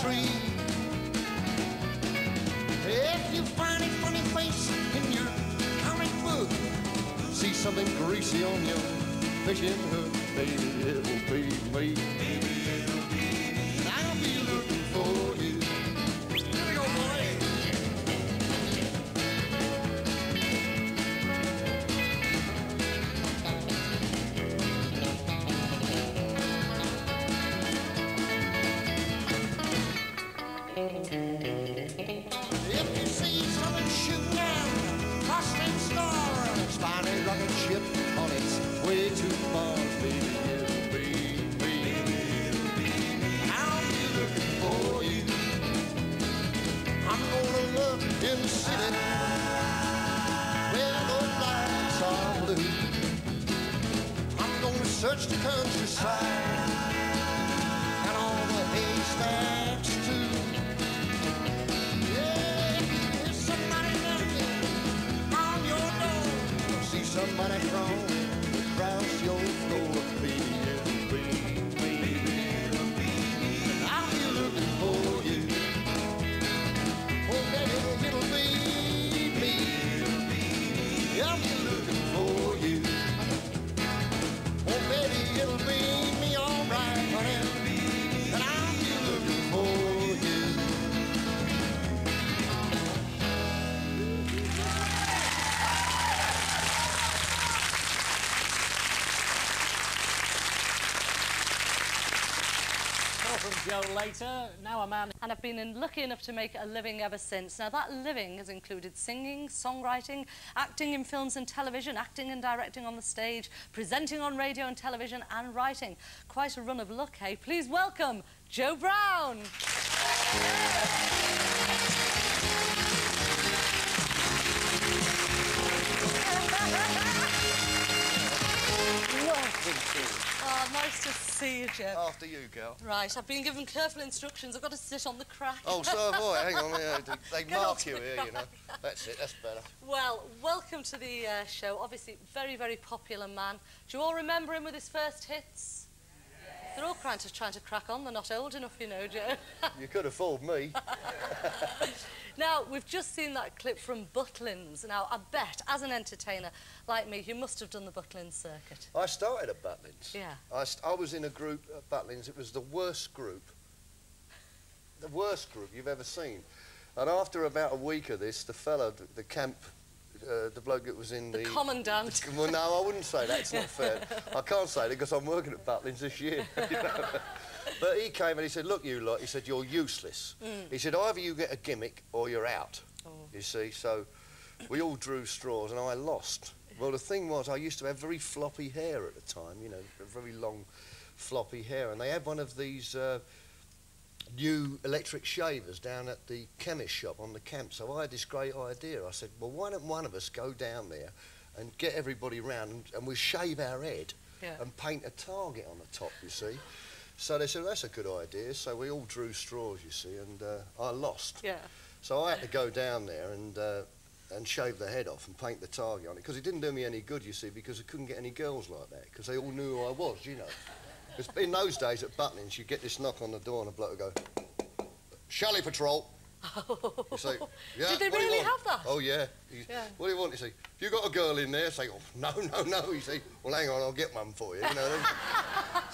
tree. If you find a funny face in your comic book, see something greasy on your fishing hook, baby, it'll be me. Baby, it'll be me. And I'll be looking for you. Here we go, boy. If you see something shooting down across that star, it's finding a rocket ship on its way to Mars, baby, it'll be me. Baby, it'll be me. I'll be looking for you. I'm gonna look in the city where those lights are blue. I'm gonna search the countryside and all the haystacks too. Somebody thrown across your floor, baby, it'll be me. Baby, it'll be me. I'll be looking for you. Oh, baby, it'll be me. It'll be me. I'll be looking for you. Oh, baby, it'll be me, all right, honey. And I'll be looking for you. From Joe Later, now a man. And I've been lucky enough to make a living ever since. Now that living has included singing, songwriting, acting in films and television, acting and directing on the stage, presenting on radio and television and writing. Quite a run of luck, hey? Please welcome Joe Brown. Oh, nice to see you, Joe. After you, girl. Right, I've been given careful instructions. I've got to sit on the crack. Oh, so have I. Hang on. Yeah, they mark you here, you know. That's it. That's better. Well, welcome to the show. Obviously, very, very popular man. Do you all remember him with his first hits? Yes. They're all trying to crack on. They're not old enough, you know, Joe. You could have fooled me. Now, we've just seen that clip from Butlins. Now, I bet, as an entertainer like me, you must have done the Butlins circuit. I started at Butlins. Yeah. I was in a group at Butlins. It was the worst group you've ever seen. And after about a week of this, the fella, the camp, the bloke that was in the commandant. Well, no, I wouldn't say that. It's not fair. I can't say that because I'm working at Butlins this year. You know? But he came and he said, look, you lot, he said, you're useless. He said, either you get a gimmick or you're out, you see. So we all drew straws and I lost. Well, the thing was, I used to have very floppy hair at the time, you know, very long, floppy hair. And they had one of these new electric shavers down at the chemist shop on the camp. So I had this great idea. I said, well, why don't one of us go down there and get everybody round and we'll shave our head and paint a target on the top, you see. So they said, well, that's a good idea. So we all drew straws, you see, and I lost. Yeah. So I had to go down there and shave the head off and paint the target on it, because it didn't do me any good, you see, because I couldn't get any girls like that, because they all knew who I was, you know. Because in those days at Butlins, you'd get this knock on the door and a bloke would go, Shelley Patrol. You say, yeah, did they really have that? Oh, yeah. What do you want? You say, you got a girl in there? Say, oh, no, no, no. You say, well, hang on, I'll get one for you, you know.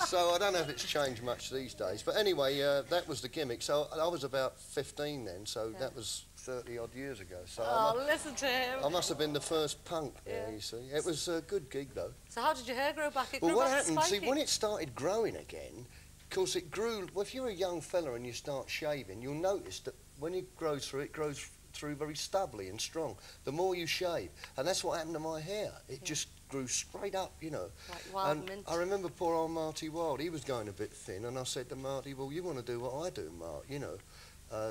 So I don't know if it's changed much these days. But anyway, that was the gimmick. So I was about 15 then, so that was 30-odd years ago. So listen to him. I must have been the first punk there, you see. It was a good gig, though. So how did your hair grow back? Well, what happened, see, when it started growing again, of course, it grew. Well, if you're a young fella and you start shaving, you'll notice that when it grows through very stubbly and strong. The more you shave, and that's what happened to my hair. It just grew straight up, you know. Like wild mint. I remember poor old Marty Wilde. He was going a bit thin, and I said to Marty, "Well, you want to do what I do, Mark? You know,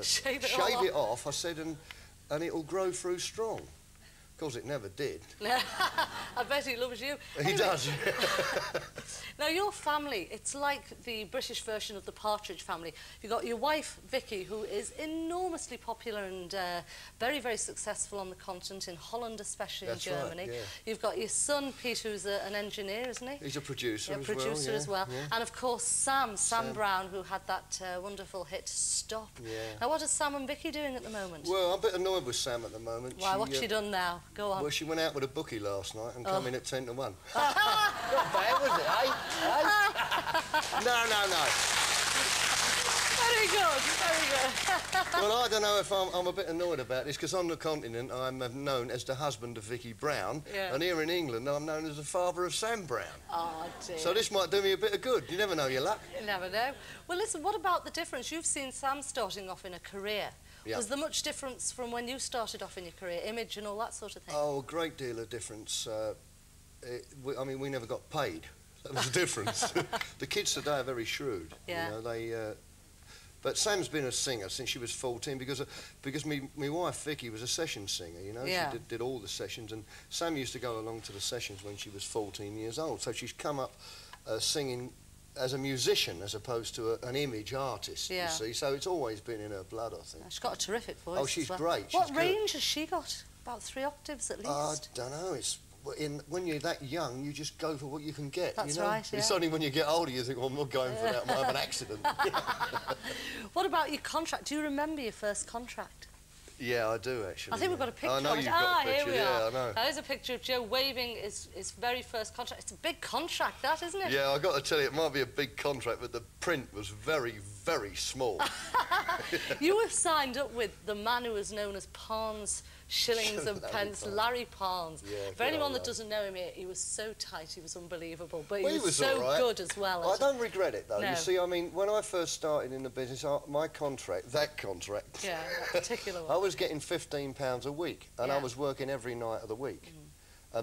shave it off." I said, and it'll grow through strong. Of course, it never did. I bet he loves you. He does. Now, your family, it's like the British version of the Partridge Family. You've got your wife, Vicky, who is enormously popular and very, very successful on the continent, in Holland especially, That's in Germany. right, yeah. You've got your son, Pete, who's an engineer, isn't he? He's a producer as producer well. as well. Yeah. And, of course, Sam Brown, who had that wonderful hit, Stop. Yeah. Now, what are Sam and Vicky doing at the moment? Well, I'm a bit annoyed with Sam at the moment. Why, what's she done now? Go on. Well, she went out with a bookie last night and come in at 10 to 1. Not bad, was it, eh? No. Very good, very good. Well, I don't know if I'm a bit annoyed about this, because on the continent I'm known as the husband of Vicky Brown, and here in England I'm known as the father of Sam Brown. Oh, dear. So this might do me a bit of good. You never know your luck. You never know. Well, listen, what about the difference? You've seen Sam starting off in a career. Yeah. Was there much difference from when you started off in your career, image and all that sort of thing? Oh, a great deal of difference. I mean, we never got paid. That was the difference. The kids today are very shrewd. Yeah. You know, but Sam's been a singer since she was 14 because my wife Vicky was a session singer, you know. Yeah. She did all the sessions, and Sam used to go along to the sessions when she was 14 years old. So she's come up singing as a musician as opposed to an image artist, you see. So it's always been in her blood, I think. She's got a terrific voice. Oh, she's as well. great. What she's range has she got? About 3 octaves at least? I don't know. It's when you're that young, you just go for what you can get. That's you know? right, yeah. It's only when you get older you think, well, I'm not going for that. I might have an accident. What about your contract? Do you remember your first contract? Yeah, I do, actually. I think we've got a picture I know of it. you've got a picture. Here we yeah, are. I know. There's a picture of Joe waving his very first contract. It's a big contract, that, isn't it? Yeah, I've got to tell you, it might be a big contract, but the print was very, very small. You were signed up with the man who was known as Parnes, Shillings and Pence, Larry Parnes. Yeah, For anyone that doesn't know him, he was so tight, he was unbelievable. But Well, he was so all right. good as well. I don't regret it, though. No. You see, I mean, when I first started in the business, my contract, that contract, Yeah, that particular one. I was getting £15 a week, and I Yeah. was working every night of the week.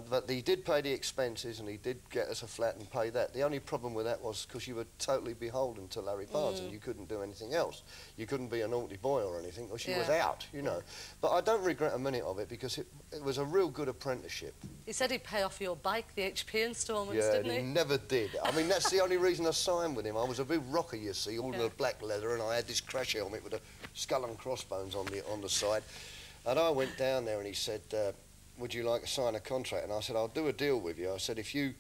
But he did pay the expenses, and he did get us a flat and pay that. The only problem with that was because you were totally beholden to Larry Parnes, and you couldn't do anything else. You couldn't be a naughty boy or anything, or she was out, you know. But I don't regret a minute of it, because it was a real good apprenticeship. He said he'd pay off your bike, the HP instalments, Yeah, didn't and he? he never did. I mean, that's the only reason I signed with him. I was a big rocker, you see, all in the black leather, and I had this crash helmet with a skull and crossbones on the side. And I went down there, and he said, would you like to sign a contract? And I said, I'll do a deal with you. I said, if you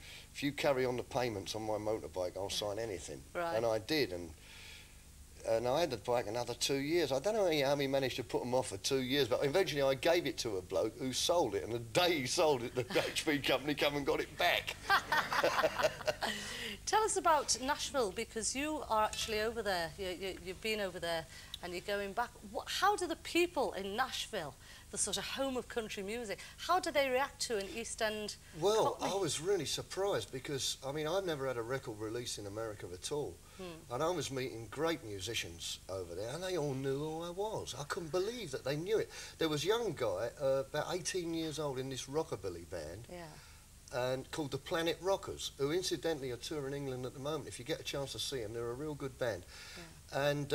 carry on the payments on my motorbike, I'll sign anything. Right. And I did, and I had the bike another 2 years. I don't know how he managed to put them off for 2 years, but eventually I gave it to a bloke who sold it, and the day he sold it, the HP company come and got it back. Tell us about Nashville, because you are actually over there. You've been over there and you're going back. How do the people in Nashville, the sort of home of country music, how do they react to an East End Well, Cockney? I was really surprised because, I mean, I've never had a record release in America at all. And I was meeting great musicians over there, and they all knew who I was. I couldn't believe that they knew it. There was a young guy, about 18 years old, in this rockabilly band, and called the Planet Rockers, who incidentally are touring England at the moment. If you get a chance to see them, they're a real good band. And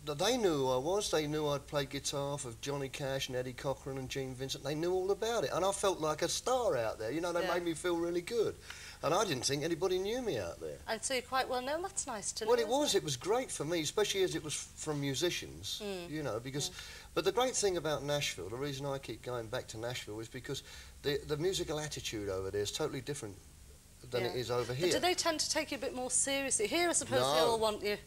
they knew who I was. They knew I'd play guitar for Johnny Cash and Eddie Cochran and Gene Vincent. They knew all about it, and I felt like a star out there. You know, they made me feel really good. And I didn't think anybody knew me out there. And so you're quite well known. That's nice to know. Well, it was great for me, especially as it was from musicians, you know, because... But the great thing about Nashville, the reason I keep going back to Nashville, is because the musical attitude over there is totally different than it is over here. But do they tend to take you a bit more seriously? Here, I suppose they No. all want you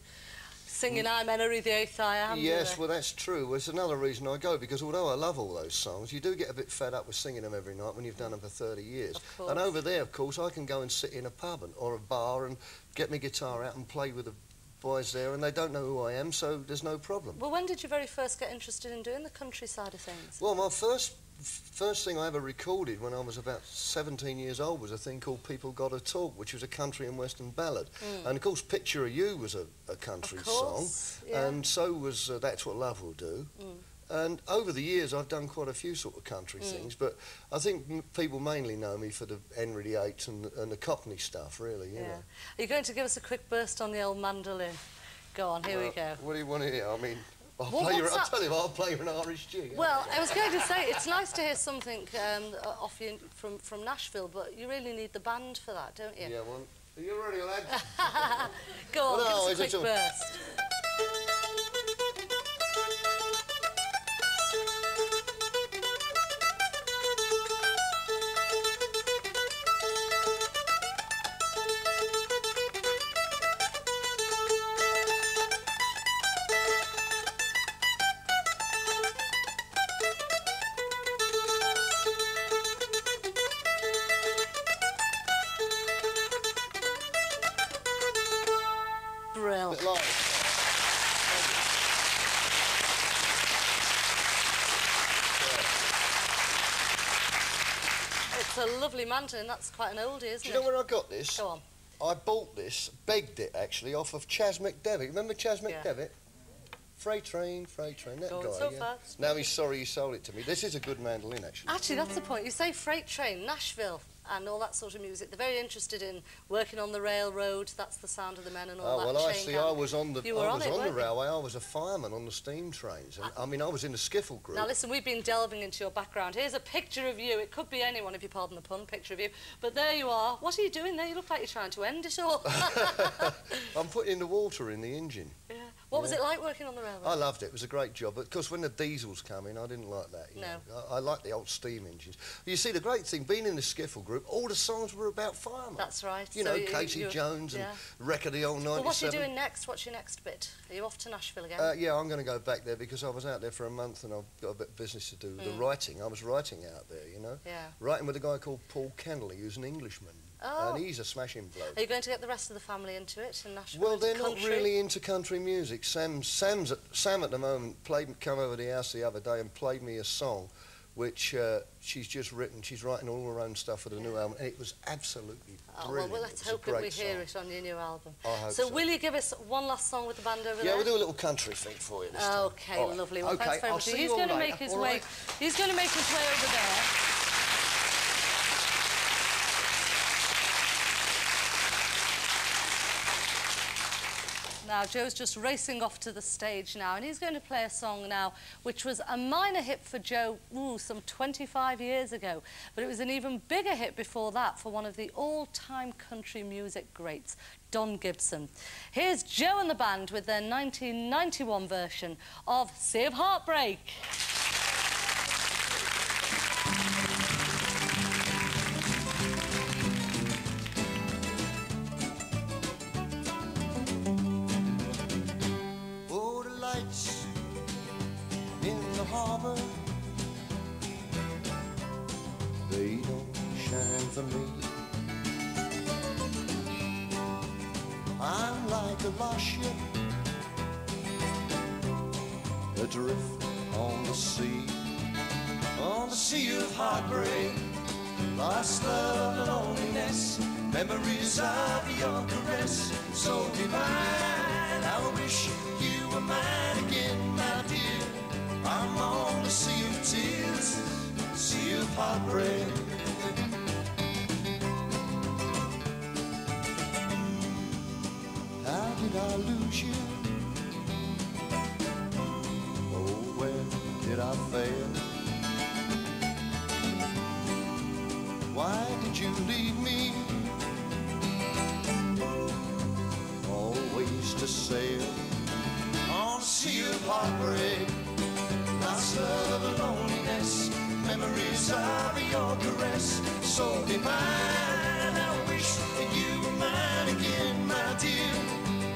singing I'm Henry VIII, I am. Yes, well, that's true. Well, it's another reason I go, because although I love all those songs, you do get a bit fed up with singing them every night when you've done them for 30 years. Of course. And over there, of course, I can go and sit in a pub or a bar and get my guitar out and play with the boys there, and they don't know who I am, so there's no problem. Well, when did you very first get interested in doing the country side of things? Well, my first thing I ever recorded when I was about 17 years old was a thing called People Gotta Talk, which was a country and western ballad. And of course Picture of You was a country song, and so was That's What Love Will Do. And over the years I've done quite a few sort of country things, but I think people mainly know me for the Henry VIII and the Cockney stuff, really, you know. Are you going to give us a quick burst on the old mandolin? Go on, here we go. What do you want to hear? I mean... I'll Well, play you. what's I'll that? tell you, I'll play you an Irish jig. Well, I was going to say, it's nice to hear something off you from Nashville, but you really need the band for that, don't you? Yeah, well, are you ready, lads? Go on, Well, no, give us a quick it's burst. Brill. Bit light. It's a lovely mandolin. That's quite an oldie, isn't Do it? you know where I got this? Go on. I bought this, begged it actually, off of Chas McDevitt. Remember Chas Yeah. McDevitt? Freight train, that Going guy. so yeah. fast. Now he's sorry he sold it to me. This is a good mandolin, actually. Actually, that's the point. You say freight train, Nashville, and all that sort of music. They're very interested in working on the railroad. That's the sound of the men and all Oh that. well, chain actually, gang. I was on the You were on it, weren't you? railway. I was a fireman on the steam trains, and I mean, I was in the skiffle group. Now listen, we've been delving into your background. Here's a picture of you. It could be anyone, if you pardon the pun, picture of you. But there you are. What are you doing there? You look like you're trying to end it all. I'm putting the water in the engine. Yeah. What was it like working on the railroad? I loved it. It was a great job. But of course, when the diesels come in, I didn't like that. You know. I like the old steam engines. You see, the great thing, being in the skiffle group, all the songs were about firemen. That's right. You So know, Casey Jones and yeah. Wreck of the Old 97. Well, what are you doing next? What's your next bit? Are you off to Nashville again? Yeah, I'm going to go back there because I was out there for a month and I've got a bit of business to do. The writing, I was writing out there, you know. Yeah. Writing with a guy called Paul Kennelly, who's an Englishman. Oh. And he's a smashing bloke. Are you going to get the rest of the family into it in Nashville? Well, into they're not country? really into country music. Sam at the moment come over the house the other day and played me a song which she's just written. She's writing all her own stuff for the new album, and it was absolutely brilliant. Well, let's hope that we hear it on your new album. I hope so so. will you give us one last song with the band over there? Yeah, we'll do a little country thing for you this time. Okay, All right. lovely. Well, okay, thanks very I'll much. see He's you all going to later, make his all way. right? He's going to make his way over there. Now, Joe's just racing off to the stage now, and he's going to play a song now which was a minor hit for Joe, some 25 years ago. But it was an even bigger hit before that for one of the all-time country music greats, Don Gibson. Here's Joe and the band with their 1991 version of Sea of Heartbreak. Harbor, they don't shine for me. I'm like a lost ship adrift on the sea of heartbreak. Lost love and loneliness, memories of your caress, so divine. I wish you were mine again, my dear. I'm on a sea of tears, sea of heartbreak. How did I lose you? Oh, where did I fail? Why did you leave me? Always to sail on a sea of heartbreak. Lost love and loneliness, memories of your caress, so divine. I wish that you were mine again, my dear.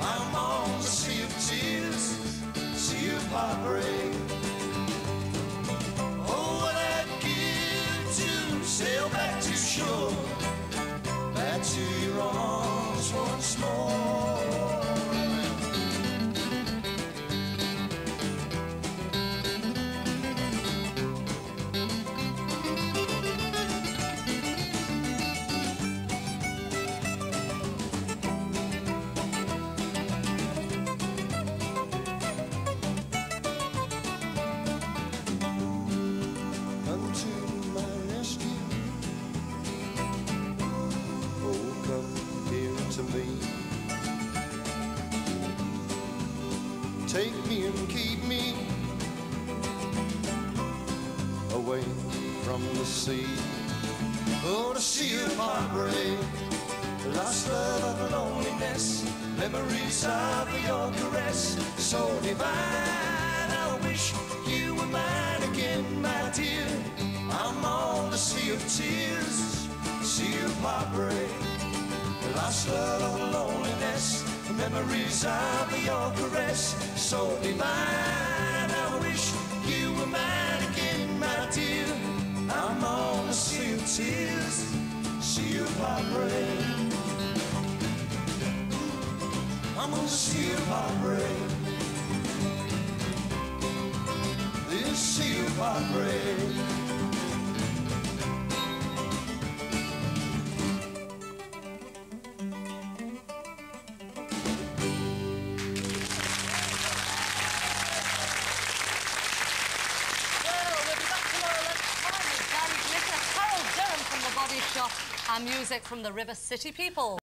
I'm on the sea of tears, sea of heartbreak. Oh, what I'd give to sail back to shore, back to your arms once more. Take me and keep me sea. Oh, the sea of heartbreak, lost love of loneliness, memories of your caress, so divine. I wish you were mine again, my dear. I'm on the sea of tears, sea of heartbreak, lost love of loneliness, memories of your caress, so divine. I wish you were mine again, my dear. I'm on the sea of tears, sea of heartbreak. I'm on the sea of heartbreak, this sea of heartbreak. Shop and music from the River City People.